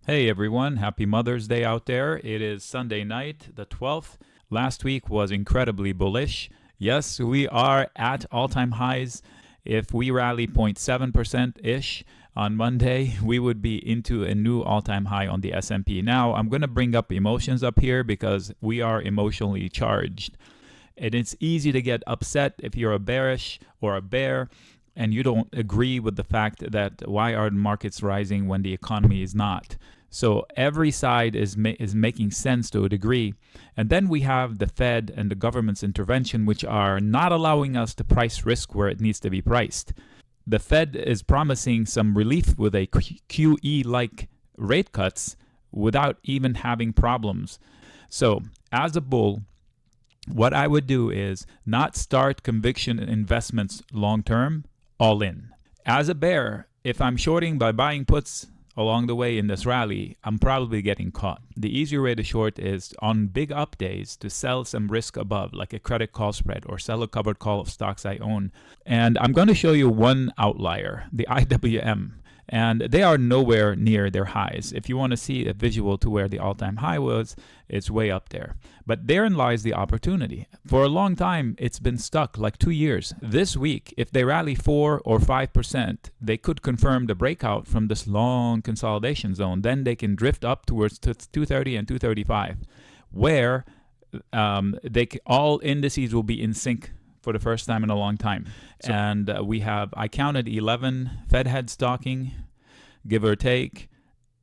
Hey everyone, happy Mother's Day out there. It is Sunday night, the 12th. Last week was incredibly bullish. Yes, we are at all-time highs. If we rally 0.7%-ish on Monday, we would be into a new all-time high on the S&P. Now, I'm going to bring up emotions up here because we are emotionally charged. And it's easy to get upset if you're a bearish or a bear and you don't agree with the fact that why are markets rising when the economy is not. So every side is making sense to a degree. And then we have the Fed and the government's intervention, which are not allowing us to price risk where it needs to be priced. The Fed is promising some relief with a QE-like rate cuts without even having problems. So as a bull, what I would do is not start conviction investments long term, all in. As a bear, if I'm shorting by buying puts along the way in this rally, I'm probably getting caught. The easier way to short is on big up days to sell some risk above, like a credit call spread, or sell a covered call of stocks I own. And I'm going to show you one outlier, the IWM. And they are nowhere near their highs. If you want to see a visual to where the all-time high was, it's way up there. But therein lies the opportunity. For a long time, it's been stuck, like 2 years. This week, if they rally 4 or 5%, they could confirm the breakout from this long consolidation zone. Then they can drift up towards 230 and 235, where all indices will be in sync for the first time in a long time. So, and I counted 11 Fed heads talking, give or take,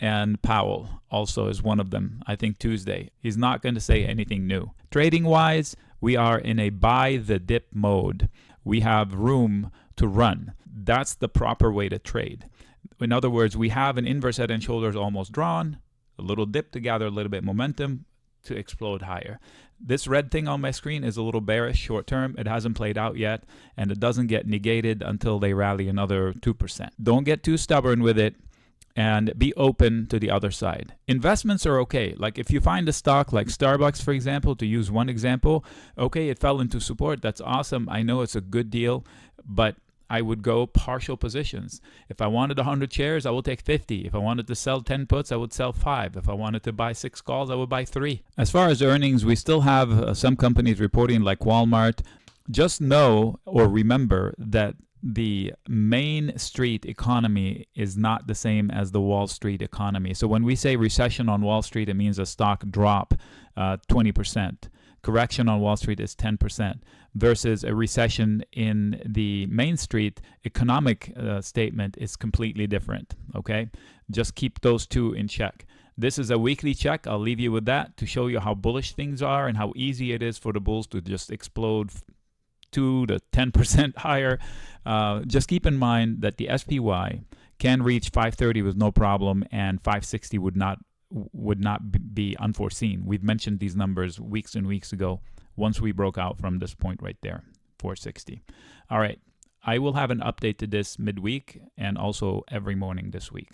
and Powell also is one of them, I think Tuesday. He's not going to say anything new. Trading wise, we are in a buy the dip mode. We have room to run. That's the proper way to trade. In other words, we have an inverse head and shoulders almost drawn, a little dip to gather a little bit momentum to explode higher. This red thing on my screen is a little bearish short term. It hasn't played out yet, and it doesn't get negated until they rally another 2%. Don't get too stubborn with it, and be open to the other side. Investments are okay. Like if you find a stock like Starbucks, for example, to use one example, okay, it fell into support. That's awesome. I know it's a good deal, but I would go partial positions. If I wanted 100 shares, I will take 50. If I wanted to sell 10 puts, I would sell 5. If I wanted to buy 6 calls, I would buy 3. As far as earnings, we still have some companies reporting like Walmart. Just know or remember that the Main Street economy is not the same as the Wall Street economy. So when we say recession on Wall Street, it means a stock drop 20%. Correction on Wall Street is 10%, versus a recession in the Main Street economic statement is completely different, okay? Just keep those two in check. This is a weekly check. I'll leave you with that to show you how bullish things are and how easy it is for the bulls to just explode 2 to 10% higher. Just keep in mind that the SPY can reach 530 with no problem, and 560 would not be unforeseen. We've mentioned these numbers weeks and weeks ago once we broke out from this point right there, 460. All right, I will have an update to this midweek and also every morning this week.